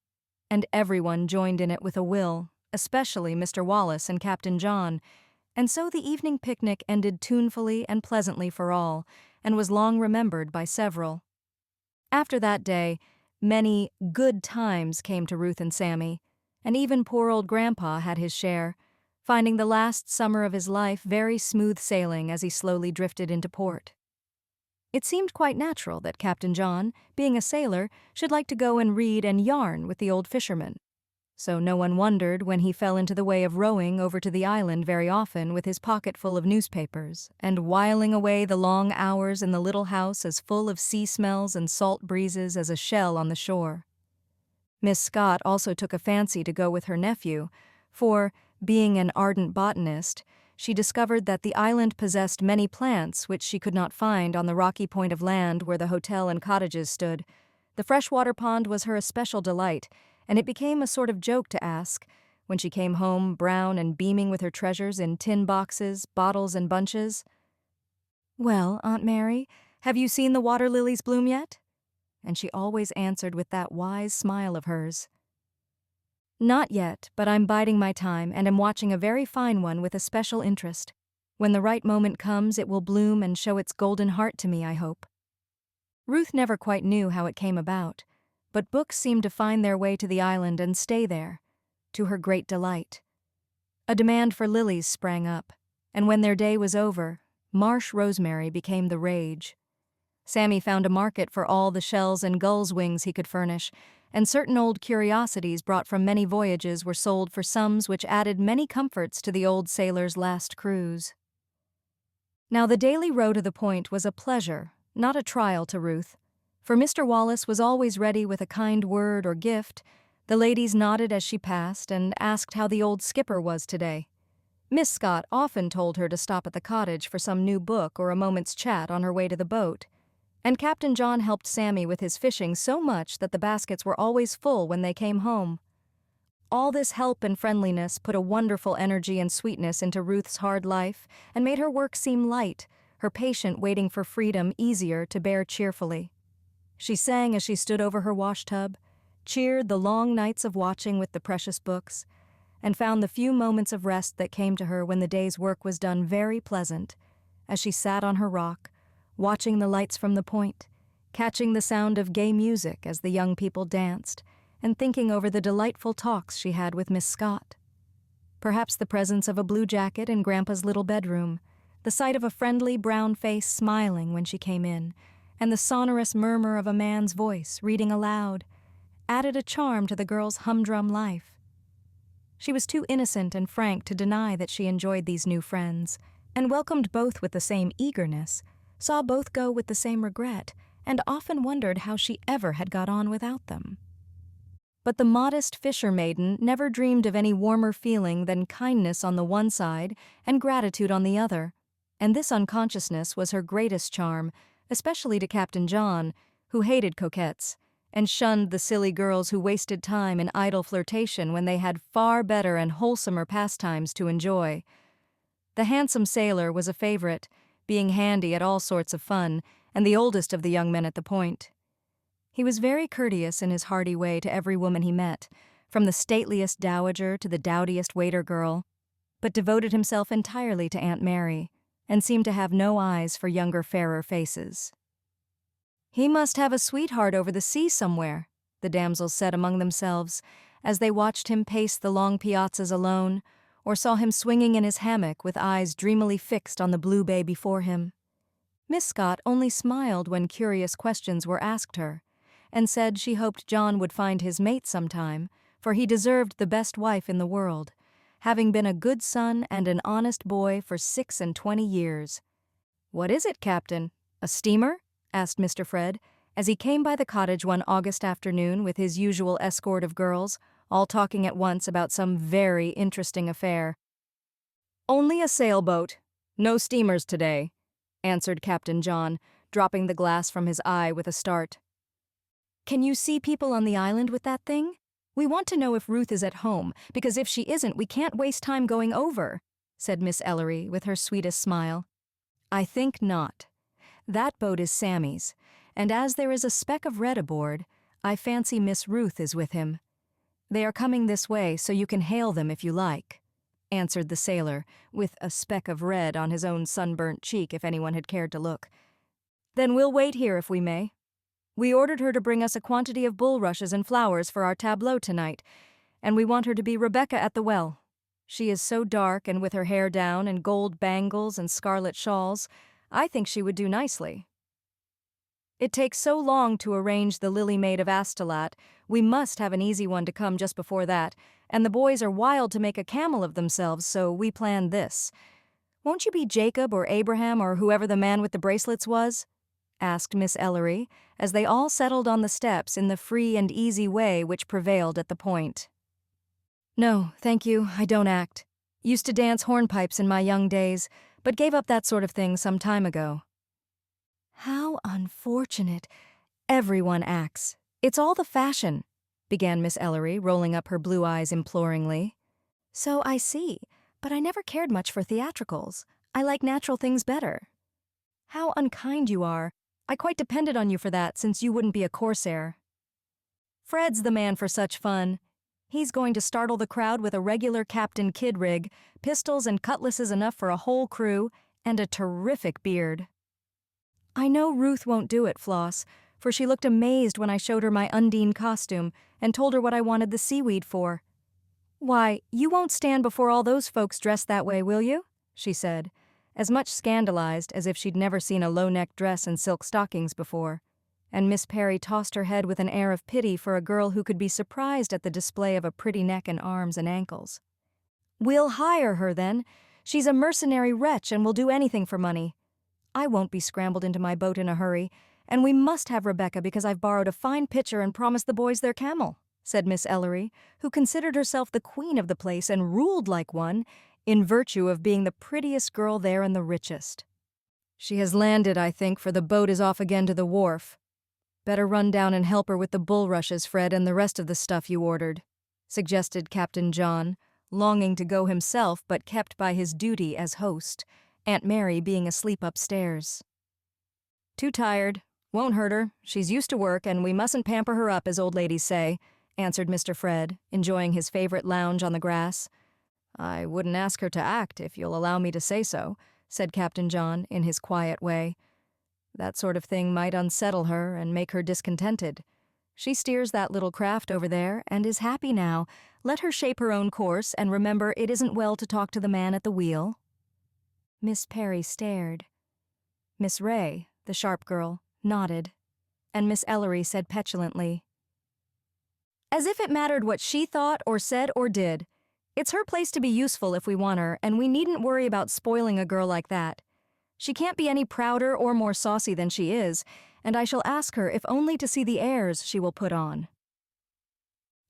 and everyone joined in it with a will, especially Mr. Wallace and Captain John, and so the evening picnic ended tunefully and pleasantly for all, and was long remembered by several. After that day, many good times came to Ruth and Sammy, and even poor old Grandpa had his share, finding the last summer of his life very smooth sailing as he slowly drifted into port. It seemed quite natural that Captain John, being a sailor, should like to go and read and yarn with the old fishermen. So no one wondered when he fell into the way of rowing over to the island very often with his pocket full of newspapers, and whiling away the long hours in the little house as full of sea smells and salt breezes as a shell on the shore. Miss Scott also took a fancy to go with her nephew, for, being an ardent botanist, she discovered that the island possessed many plants which she could not find on the rocky point of land where the hotel and cottages stood. The freshwater pond was her especial delight, and it became a sort of joke to ask, when she came home brown and beaming with her treasures in tin boxes, bottles, and bunches, "Well, Aunt Mary, have you seen the water-lilies bloom yet?" And she always answered with that wise smile of hers, "Not yet, but I'm biding my time and am watching a very fine one with a special interest. When the right moment comes, it will bloom and show its golden heart to me, I hope." Ruth never quite knew how it came about, but books seemed to find their way to the island and stay there, to her great delight. A demand for lilies sprang up, and when their day was over, marsh rosemary became the rage. Sammy found a market for all the shells and gulls' wings he could furnish, and certain old curiosities brought from many voyages were sold for sums which added many comforts to the old sailor's last cruise. Now the daily row to the point was a pleasure, not a trial to Ruth, for Mr. Wallace was always ready with a kind word or gift. The ladies nodded as she passed and asked how the old skipper was today. Miss Scott often told her to stop at the cottage for some new book or a moment's chat on her way to the boat, and Captain John helped Sammy with his fishing so much that the baskets were always full when they came home. All this help and friendliness put a wonderful energy and sweetness into Ruth's hard life and made her work seem light, her patient waiting for freedom easier to bear cheerfully. She sang as she stood over her washtub, cheered the long nights of watching with the precious books, and found the few moments of rest that came to her when the day's work was done very pleasant, as she sat on her rock, watching the lights from the point, catching the sound of gay music as the young people danced, and thinking over the delightful talks she had with Miss Scott. Perhaps the presence of a blue jacket in Grandpa's little bedroom, the sight of a friendly brown face smiling when she came in, and the sonorous murmur of a man's voice reading aloud, added a charm to the girl's humdrum life. She was too innocent and frank to deny that she enjoyed these new friends, and welcomed both with the same eagerness, saw both go with the same regret, and often wondered how she ever had got on without them. But the modest fisher maiden never dreamed of any warmer feeling than kindness on the one side and gratitude on the other, and this unconsciousness was her greatest charm, especially to Captain John, who hated coquettes, and shunned the silly girls who wasted time in idle flirtation when they had far better and wholesomer pastimes to enjoy. The handsome sailor was a favorite, being handy at all sorts of fun, and the oldest of the young men at the point. He was very courteous in his hearty way to every woman he met, from the stateliest dowager to the dowdiest waiter girl, but devoted himself entirely to Aunt Mary, and seemed to have no eyes for younger, fairer faces. "He must have a sweetheart over the sea somewhere," the damsels said among themselves, as they watched him pace the long piazzas alone, or saw him swinging in his hammock with eyes dreamily fixed on the blue bay before him. Miss Scott only smiled when curious questions were asked her, and said she hoped John would find his mate sometime, for he deserved the best wife in the world, having been a good son and an honest boy for 26 years. "What is it, Captain? A steamer?" asked Mr. Fred, as he came by the cottage one August afternoon with his usual escort of girls, all talking at once about some very interesting affair. "Only a sailboat. No steamers today," answered Captain John, dropping the glass from his eye with a start. "Can you see people on the island with that thing? We want to know if Ruth is at home, because if she isn't, we can't waste time going over," said Miss Ellery with her sweetest smile. "I think not. That boat is Sammy's, and as there is a speck of red aboard, I fancy Miss Ruth is with him. They are coming this way, so you can hail them if you like," answered the sailor, with a speck of red on his own sunburnt cheek if anyone had cared to look. "Then we'll wait here if we may. We ordered her to bring us a quantity of bulrushes and flowers for our tableau tonight, and we want her to be Rebecca at the well. She is so dark and with her hair down and gold bangles and scarlet shawls, I think she would do nicely. It takes so long to arrange the Lily Maid of Astolat, we must have an easy one to come just before that, and the boys are wild to make a camel of themselves, so we planned this. Won't you be Jacob or Abraham or whoever the man with the bracelets was?" asked Miss Ellery, as they all settled on the steps in the free and easy way which prevailed at the Point. "No, thank you, I don't act. Used to dance hornpipes in my young days, but gave up that sort of thing some time ago." "How unfortunate. Everyone acts. It's all the fashion," began Miss Ellery, rolling up her blue eyes imploringly. "So I see, but I never cared much for theatricals. I like natural things better." "How unkind you are. I quite depended on you for that, since you wouldn't be a corsair." "Fred's the man for such fun. He's going to startle the crowd with a regular Captain Kidd rig, pistols and cutlasses enough for a whole crew, and a terrific beard." "I know Ruth won't do it, Floss, for she looked amazed when I showed her my Undine costume and told her what I wanted the seaweed for. 'Why, you won't stand before all those folks dressed that way, will you?' she said, as much scandalized as if she'd never seen a low-necked dress and silk stockings before, and Miss Perry tossed her head with an air of pity for a girl who could be surprised at the display of a pretty neck and arms and ankles. "We'll hire her, then. She's a mercenary wretch and will do anything for money. I won't be scrambled into my boat in a hurry, and we must have Rebecca because I've borrowed a fine pitcher and promised the boys their camel," said Miss Ellery, who considered herself the queen of the place and ruled like one, in virtue of being the prettiest girl there and the richest. "She has landed, I think, for the boat is off again to the wharf. Better run down and help her with the bulrushes, Fred, and the rest of the stuff you ordered," suggested Captain John, longing to go himself but kept by his duty as host, Aunt Mary being asleep upstairs. "Too tired. Won't hurt her. She's used to work, and we mustn't pamper her up, as old ladies say," answered Mr. Fred, enjoying his favorite lounge on the grass. "I wouldn't ask her to act, if you'll allow me to say so," said Captain John in his quiet way. "That sort of thing might unsettle her and make her discontented. She steers that little craft over there and is happy now. Let her shape her own course, and remember it isn't well to talk to the man at the wheel." Miss Perry stared. Miss Ray, the sharp girl, nodded, and Miss Ellery said petulantly, "As if it mattered what she thought or said or did. It's her place to be useful if we want her, and we needn't worry about spoiling a girl like that. She can't be any prouder or more saucy than she is, and I shall ask her if only to see the airs she will put on."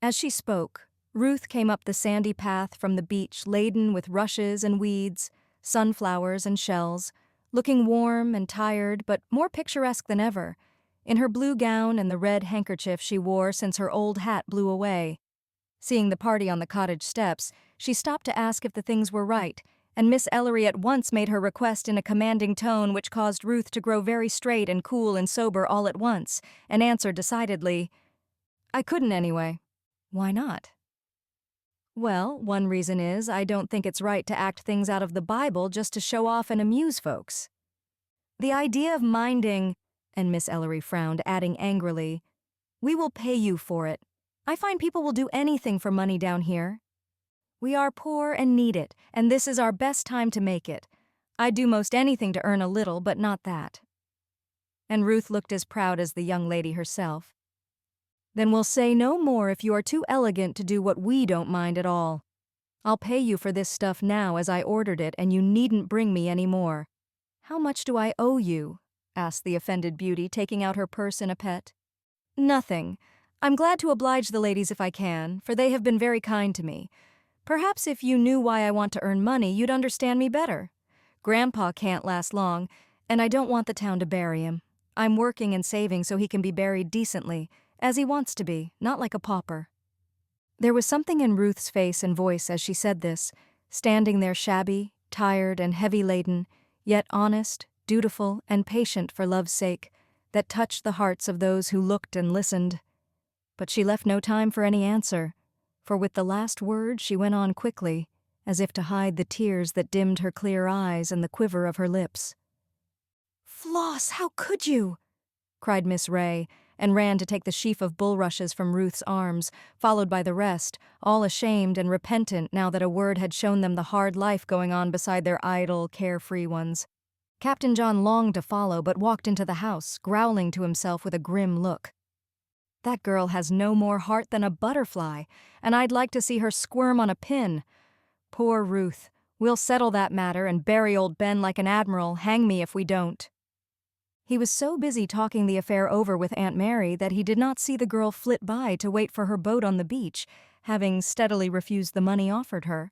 As she spoke, Ruth came up the sandy path from the beach laden with rushes and weeds, sunflowers and shells, looking warm and tired but more picturesque than ever, in her blue gown and the red handkerchief she wore since her old hat blew away. Seeing the party on the cottage steps, she stopped to ask if the things were right, and Miss Ellery at once made her request in a commanding tone which caused Ruth to grow very straight and cool and sober all at once, and answered decidedly, "I couldn't anyway." "Why not?" Well, one reason is I don't think it's right to act things out of the Bible just to show off and amuse folks. The idea of minding, and Miss Ellery frowned, adding angrily, "We will pay you for it. I find people will do anything for money down here. We are poor and need it, and this is our best time to make it. I'd do most anything to earn a little, but not that." And Ruth looked as proud as the young lady herself. "Then we'll say no more if you are too elegant to do what we don't mind at all. I'll pay you for this stuff now as I ordered it, and you needn't bring me any more." "How much do I owe you?" asked the offended beauty, taking out her purse in a pet. "Nothing. I'm glad to oblige the ladies if I can, for they have been very kind to me. Perhaps if you knew why I want to earn money, you'd understand me better. Grandpa can't last long, and I don't want the town to bury him. I'm working and saving so he can be buried decently, as he wants to be, not like a pauper." There was something in Ruth's face and voice as she said this, standing there shabby, tired, and heavy-laden, yet honest, dutiful, and patient for love's sake, that touched the hearts of those who looked and listened. But she left no time for any answer, for with the last word she went on quickly, as if to hide the tears that dimmed her clear eyes and the quiver of her lips. "Floss, how could you?" cried Miss Ray, and ran to take the sheaf of bulrushes from Ruth's arms, followed by the rest, all ashamed and repentant now that a word had shown them the hard life going on beside their idle, carefree ones. Captain John longed to follow, but walked into the house, growling to himself with a grim look. "That girl has no more heart than a butterfly, and I'd like to see her squirm on a pin. Poor Ruth. We'll settle that matter and bury old Ben like an admiral, hang me if we don't." He was so busy talking the affair over with Aunt Mary that he did not see the girl flit by to wait for her boat on the beach, having steadily refused the money offered her,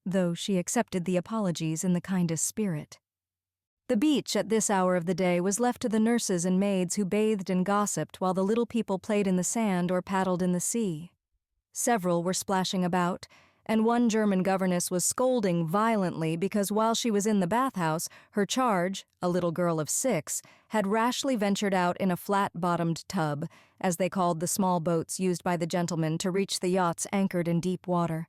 though she accepted the apologies in the kindest spirit. The beach at this hour of the day was left to the nurses and maids who bathed and gossiped while the little people played in the sand or paddled in the sea. Several were splashing about, and one German governess was scolding violently because while she was in the bathhouse, her charge, a little girl of 6, had rashly ventured out in a flat-bottomed tub, as they called the small boats used by the gentlemen to reach the yachts anchored in deep water.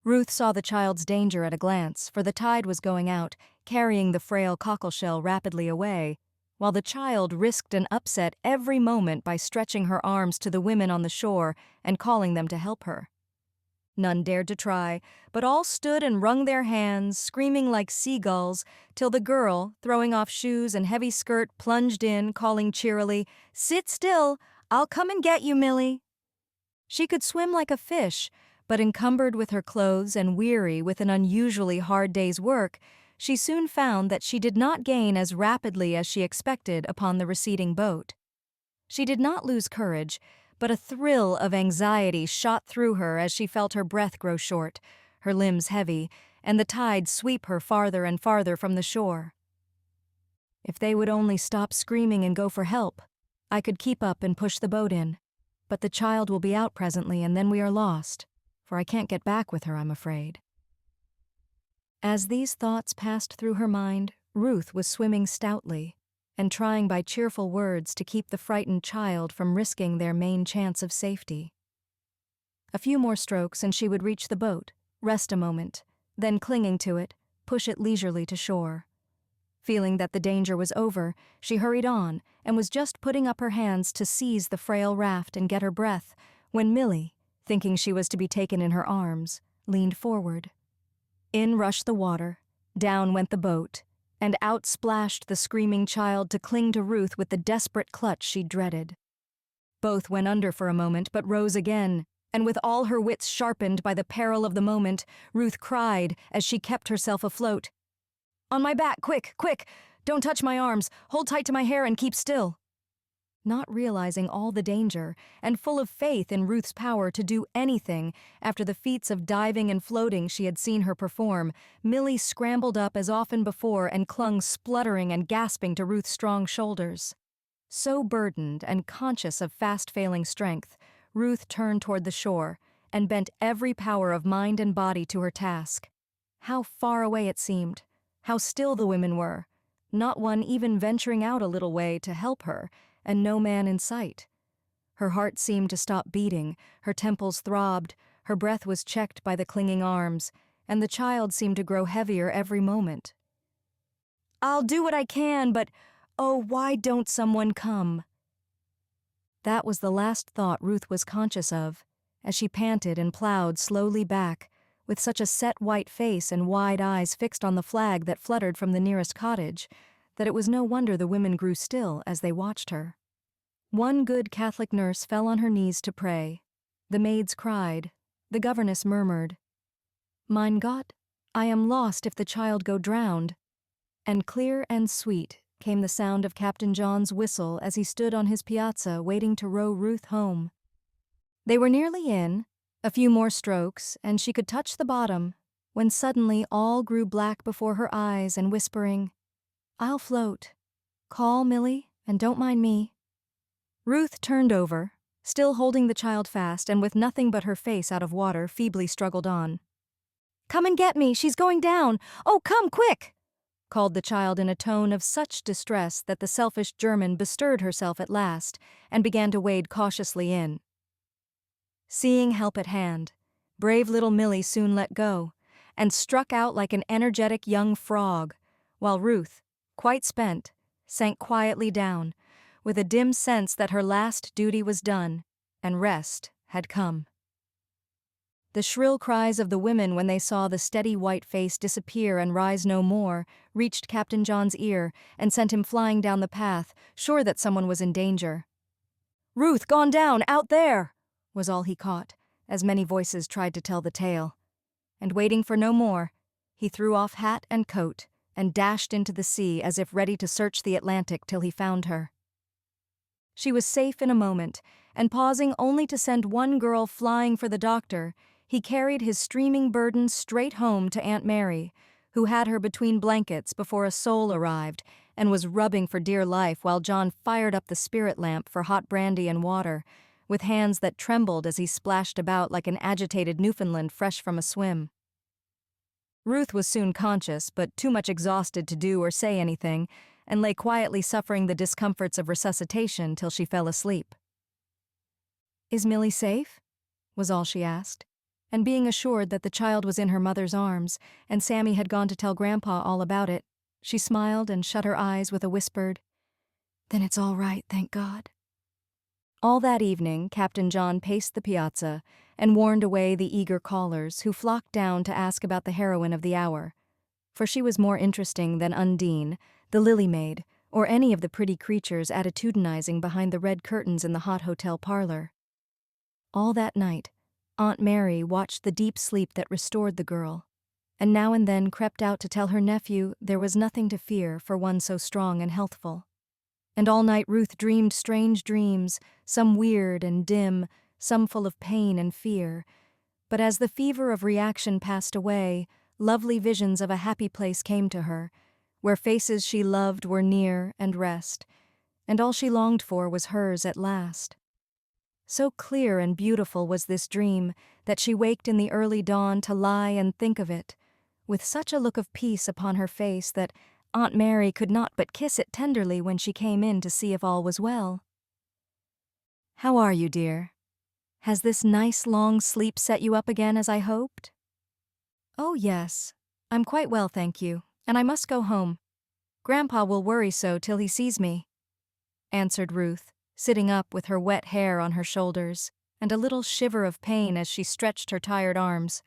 Ruth saw the child's danger at a glance, for the tide was going out, carrying the frail cockleshell rapidly away, while the child risked an upset every moment by stretching her arms to the women on the shore and calling them to help her. None dared to try, but all stood and wrung their hands, screaming like seagulls, till the girl, throwing off shoes and heavy skirt, plunged in, calling cheerily, "Sit still! I'll come and get you, Millie." She could swim like a fish, but encumbered with her clothes and weary with an unusually hard day's work, she soon found that she did not gain as rapidly as she expected upon the receding boat. She did not lose courage, but a thrill of anxiety shot through her as she felt her breath grow short, her limbs heavy, and the tide sweep her farther and farther from the shore. "If they would only stop screaming and go for help, I could keep up and push the boat in. But the child will be out presently, and then we are lost, for I can't get back with her, I'm afraid." As these thoughts passed through her mind, Ruth was swimming stoutly, and trying by cheerful words to keep the frightened child from risking their main chance of safety. A few more strokes and she would reach the boat, rest a moment, then clinging to it, push it leisurely to shore. Feeling that the danger was over, she hurried on and was just putting up her hands to seize the frail raft and get her breath, when Millie, thinking she was to be taken in her arms, leaned forward. In rushed the water, down went the boat, and out splashed the screaming child to cling to Ruth with the desperate clutch she dreaded. Both went under for a moment, but rose again, and with all her wits sharpened by the peril of the moment, Ruth cried as she kept herself afloat, "On my back, quick, quick! Don't touch my arms, hold tight to my hair and keep still." Not realizing all the danger, and full of faith in Ruth's power to do anything after the feats of diving and floating she had seen her perform, Millie scrambled up as often before and clung spluttering and gasping to Ruth's strong shoulders. So burdened and conscious of fast-failing strength, Ruth turned toward the shore and bent every power of mind and body to her task. How far away it seemed, how still the women were, not one even venturing out a little way to help her, and no man in sight. Her heart seemed to stop beating, her temples throbbed, Her breath was checked by the clinging arms, and the child seemed to grow heavier every moment. "I'll do what I can, but oh, why don't someone come?" That was the last thought Ruth was conscious of, as she panted and plowed slowly back, with such a set white face and wide eyes fixed on the flag that fluttered from the nearest cottage, that it was no wonder the women grew still as they watched her. One good Catholic nurse fell on her knees to pray. The maids cried. The governess murmured, "Mein Gott, I am lost if the child go drowned." And clear and sweet came the sound of Captain John's whistle as he stood on his piazza waiting to row Ruth home. They were nearly in, a few more strokes, and she could touch the bottom, when suddenly all grew black before her eyes and whispering, "I'll float. Call, Millie, and don't mind me." Ruth turned over, still holding the child fast and with nothing but her face out of water, feebly struggled on. "Come and get me, she's going down! Oh, come, quick!" called the child in a tone of such distress that the selfish German bestirred herself at last and began to wade cautiously in. Seeing help at hand, brave little Millie soon let go and struck out like an energetic young frog, while Ruth, quite spent, sank quietly down, with a dim sense that her last duty was done and rest had come. The shrill cries of the women when they saw the steady white face disappear and rise no more reached Captain John's ear and sent him flying down the path, sure that someone was in danger. "Ruth, gone down, out there!" was all he caught, as many voices tried to tell the tale. And waiting for no more, he threw off hat and coat and dashed into the sea as if ready to search the Atlantic till he found her. She was safe in a moment, and pausing only to send one girl flying for the doctor, he carried his streaming burden straight home to Aunt Mary, who had her between blankets before a soul arrived and was rubbing for dear life while John fired up the spirit lamp for hot brandy and water, with hands that trembled as he splashed about like an agitated Newfoundland fresh from a swim. Ruth was soon conscious, but too much exhausted to do or say anything, and lay quietly suffering the discomforts of resuscitation till she fell asleep. "Is Millie safe?" was all she asked, and being assured that the child was in her mother's arms and Sammy had gone to tell Grandpa all about it, she smiled and shut her eyes with a whispered, "Then it's all right, thank God." All that evening, Captain John paced the piazza and warned away the eager callers who flocked down to ask about the heroine of the hour, for she was more interesting than Undine, the lily maid, or any of the pretty creatures attitudinizing behind the red curtains in the hot hotel parlor. All that night, Aunt Mary watched the deep sleep that restored the girl, and now and then crept out to tell her nephew there was nothing to fear for one so strong and healthful. And all night Ruth dreamed strange dreams, some weird and dim, some full of pain and fear. But as the fever of reaction passed away, lovely visions of a happy place came to her, where faces she loved were near and rest, and all she longed for was hers at last. So clear and beautiful was this dream that she waked in the early dawn to lie and think of it, with such a look of peace upon her face that Aunt Mary could not but kiss it tenderly when she came in to see if all was well. "How are you, dear? Has this nice long sleep set you up again as I hoped?" "Oh, yes. I'm quite well, thank you, and I must go home. Grandpa will worry so till he sees me," answered Ruth, sitting up with her wet hair on her shoulders, and a little shiver of pain as she stretched her tired arms.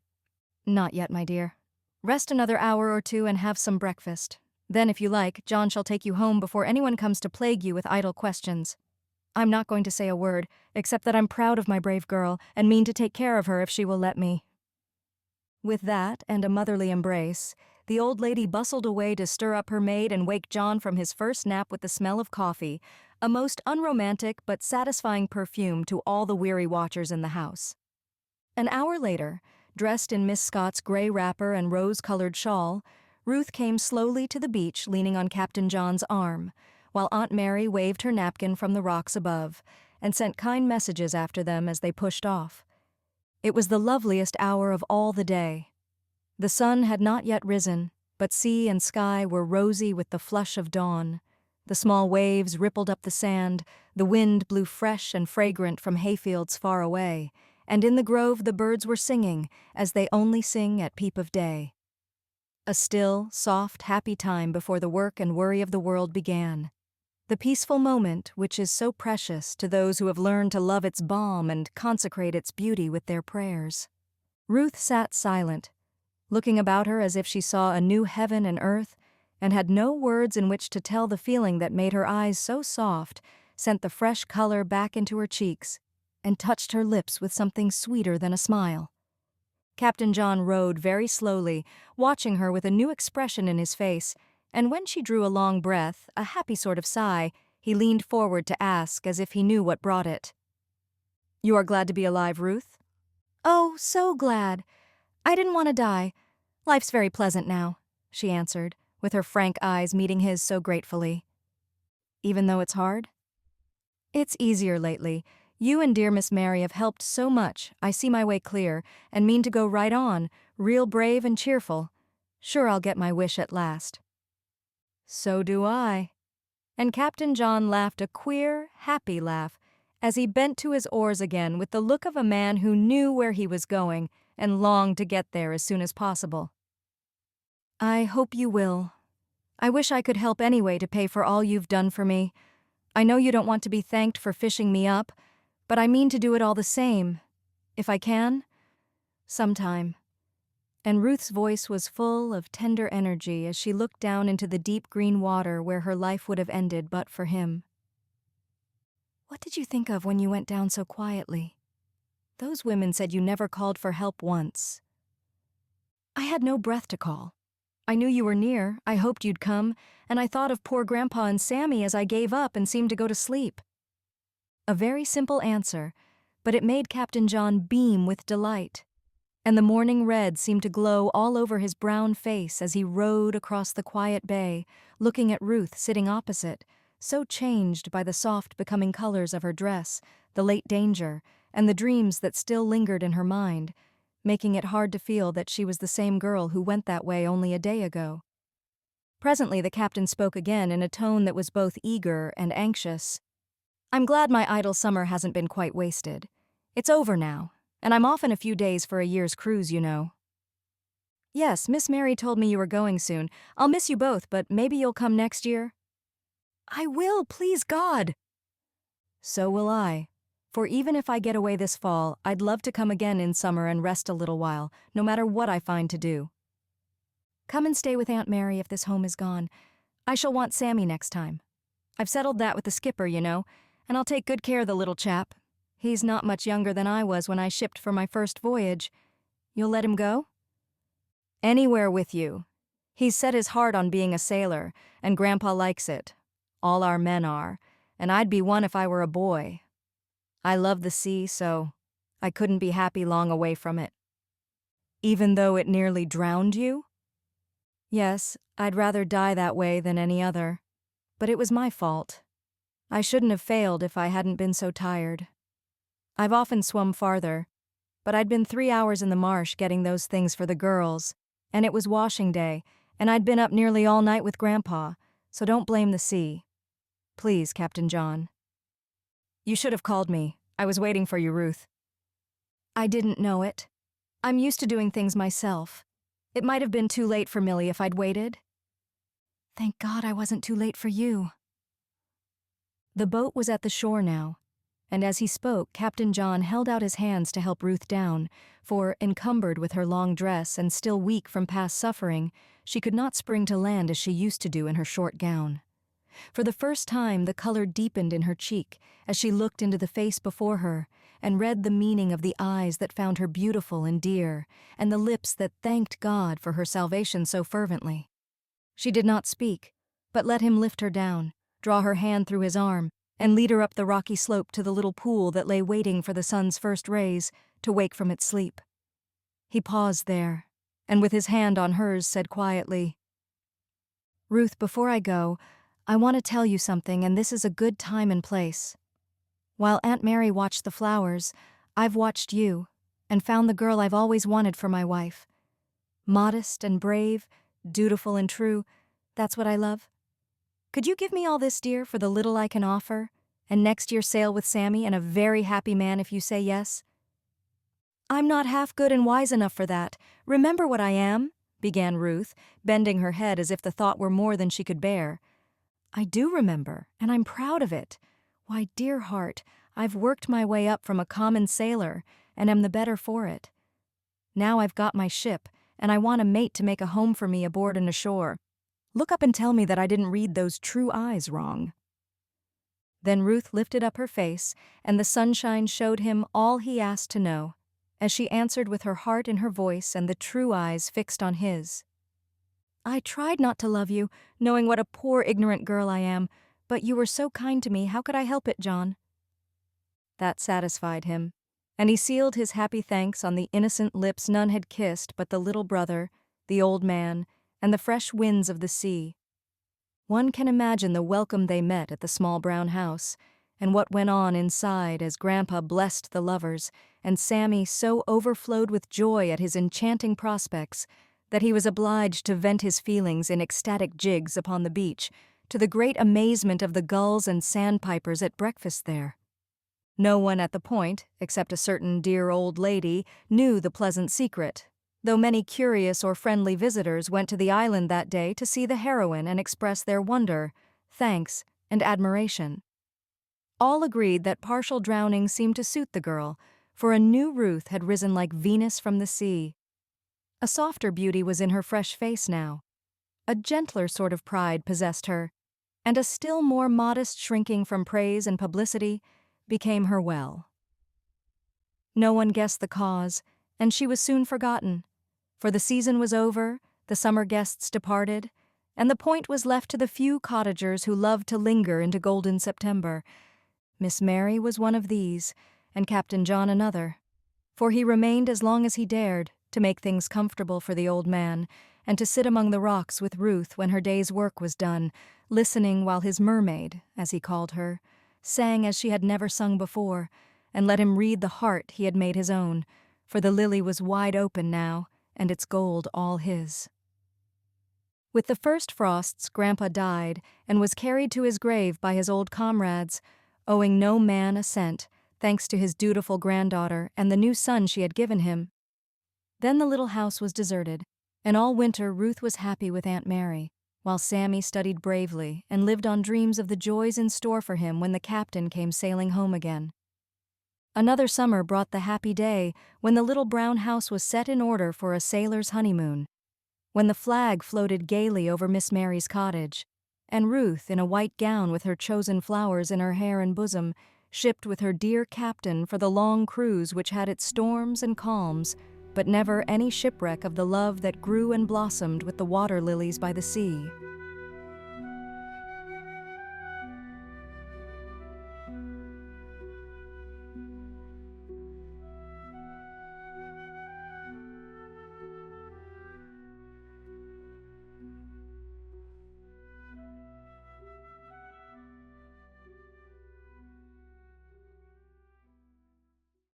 "Not yet, my dear. Rest another hour or two and have some breakfast. Then, if you like, John shall take you home before anyone comes to plague you with idle questions. I'm not going to say a word, except that I'm proud of my brave girl and mean to take care of her if she will let me." With that and a motherly embrace, the old lady bustled away to stir up her maid and wake John from his first nap with the smell of coffee, a most unromantic but satisfying perfume to all the weary watchers in the house. An hour later, dressed in Miss Scott's gray wrapper and rose-colored shawl, Ruth came slowly to the beach leaning on Captain John's arm, while Aunt Mary waved her napkin from the rocks above and sent kind messages after them as they pushed off. It was the loveliest hour of all the day. The sun had not yet risen, but sea and sky were rosy with the flush of dawn. The small waves rippled up the sand, the wind blew fresh and fragrant from hayfields far away, and in the grove the birds were singing, as they only sing at peep of day. A still, soft, happy time before the work and worry of the world began. The peaceful moment which is so precious to those who have learned to love its balm and consecrate its beauty with their prayers. Ruth sat silent, looking about her as if she saw a new heaven and earth, and had no words in which to tell the feeling that made her eyes so soft, sent the fresh color back into her cheeks, and touched her lips with something sweeter than a smile. Captain John rowed very slowly, watching her with a new expression in his face, and when she drew a long breath, a happy sort of sigh, he leaned forward to ask as if he knew what brought it. "You are glad to be alive, Ruth?" "Oh, so glad. I didn't want to die. Life's very pleasant now," she answered, with her frank eyes meeting his so gratefully. "Even though it's hard?" "It's easier lately. You and dear Miss Mary have helped so much. I see my way clear, and mean to go right on, real brave and cheerful. Sure I'll get my wish at last." "So do I." And Captain John laughed a queer, happy laugh, as he bent to his oars again with the look of a man who knew where he was going and longed to get there as soon as possible. "I hope you will. I wish I could help anyway to pay for all you've done for me. I know you don't want to be thanked for fishing me up, but I mean to do it all the same, if I can, sometime." And Ruth's voice was full of tender energy as she looked down into the deep green water where her life would have ended but for him. "What did you think of when you went down so quietly? Those women said you never called for help once." "I had no breath to call. I knew you were near, I hoped you'd come, and I thought of poor Grandpa and Sammy as I gave up and seemed to go to sleep." A very simple answer, but it made Captain John beam with delight, and the morning red seemed to glow all over his brown face as he rowed across the quiet bay, looking at Ruth sitting opposite, so changed by the soft becoming colors of her dress, the late danger, and the dreams that still lingered in her mind, making it hard to feel that she was the same girl who went that way only a day ago. Presently the captain spoke again in a tone that was both eager and anxious. "I'm glad my idle summer hasn't been quite wasted. It's over now, and I'm off in a few days for a year's cruise, you know." "Yes, Miss Mary told me you were going soon. I'll miss you both, but maybe you'll come next year." "I will, please God." "So will I. For even if I get away this fall, I'd love to come again in summer and rest a little while, no matter what I find to do." "Come and stay with Aunt Mary if this home is gone. I shall want Sammy next time. I've settled that with the skipper, you know, and I'll take good care of the little chap. He's not much younger than I was when I shipped for my first voyage. You'll let him go?" "Anywhere with you. He's set his heart on being a sailor, and Grandpa likes it. All our men are, and I'd be one if I were a boy. I love the sea, so I couldn't be happy long away from it." "Even though it nearly drowned you?" "Yes, I'd rather die that way than any other. But it was my fault. I shouldn't have failed if I hadn't been so tired. I've often swum farther, but I'd been 3 hours in the marsh getting those things for the girls, and it was washing day, and I'd been up nearly all night with Grandpa, so don't blame the sea. Please, Captain John." "You should have called me. I was waiting for you, Ruth." "I didn't know it. I'm used to doing things myself. It might have been too late for Millie if I'd waited." "Thank God I wasn't too late for you." The boat was at the shore now, and as he spoke, Captain John held out his hands to help Ruth down, for, encumbered with her long dress and still weak from past suffering, she could not spring to land as she used to do in her short gown. For the first time the color deepened in her cheek as she looked into the face before her and read the meaning of the eyes that found her beautiful and dear, and the lips that thanked God for her salvation so fervently. She did not speak, but let him lift her down, draw her hand through his arm, and lead her up the rocky slope to the little pool that lay waiting for the sun's first rays to wake from its sleep. He paused there, and with his hand on hers said quietly, "Ruth, before I go, I want to tell you something, and this is a good time and place. While Aunt Mary watched the flowers, I've watched you, and found the girl I've always wanted for my wife. Modest and brave, dutiful and true, that's what I love. Could you give me all this, dear, for the little I can offer, and next year sail with Sammy and a very happy man if you say yes?" I'm not half good and wise enough for that. Remember what I am, began Ruth, bending her head as if the thought were more than she could bear. I do remember, and I'm proud of it. Why, dear heart, I've worked my way up from a common sailor, and am the better for it. Now I've got my ship, and I want a mate to make a home for me aboard and ashore. Look up and tell me that I didn't read those true eyes wrong. Then Ruth lifted up her face, and the sunshine showed him all he asked to know, as she answered with her heart in her voice and the true eyes fixed on his. I tried not to love you, knowing what a poor ignorant girl I am, but you were so kind to me, how could I help it, John? That satisfied him, and he sealed his happy thanks on the innocent lips none had kissed but the little brother, the old man, and the fresh winds of the sea. One can imagine the welcome they met at the small brown house, and what went on inside as Grandpa blessed the lovers, and Sammy so overflowed with joy at his enchanting prospects that he was obliged to vent his feelings in ecstatic jigs upon the beach, to the great amazement of the gulls and sandpipers at breakfast there. No one at the Point, except a certain dear old lady, knew the pleasant secret, though many curious or friendly visitors went to the island that day to see the heroine and express their wonder, thanks, and admiration. All agreed that partial drowning seemed to suit the girl, for a new Ruth had risen like Venus from the sea. A softer beauty was in her fresh face now. A gentler sort of pride possessed her, and a still more modest shrinking from praise and publicity became her well. No one guessed the cause, and she was soon forgotten, for the season was over, the summer guests departed, and the Point was left to the few cottagers who loved to linger into golden September. Miss Mary was one of these, and Captain John another, for he remained as long as he dared to make things comfortable for the old man, and to sit among the rocks with Ruth when her day's work was done, listening while his mermaid, as he called her, sang as she had never sung before, and let him read the heart he had made his own, for the lily was wide open now, and its gold all his. With the first frosts, Grandpa died, and was carried to his grave by his old comrades, owing no man a cent, thanks to his dutiful granddaughter and the new son she had given him. Then the little house was deserted, and all winter Ruth was happy with Aunt Mary, while Sammy studied bravely and lived on dreams of the joys in store for him when the captain came sailing home again. Another summer brought the happy day when the little brown house was set in order for a sailor's honeymoon, when the flag floated gaily over Miss Mary's cottage, and Ruth, in a white gown with her chosen flowers in her hair and bosom, shipped with her dear captain for the long cruise which had its storms and calms, but never any shipwreck of the love that grew and blossomed with the water-lilies by the sea.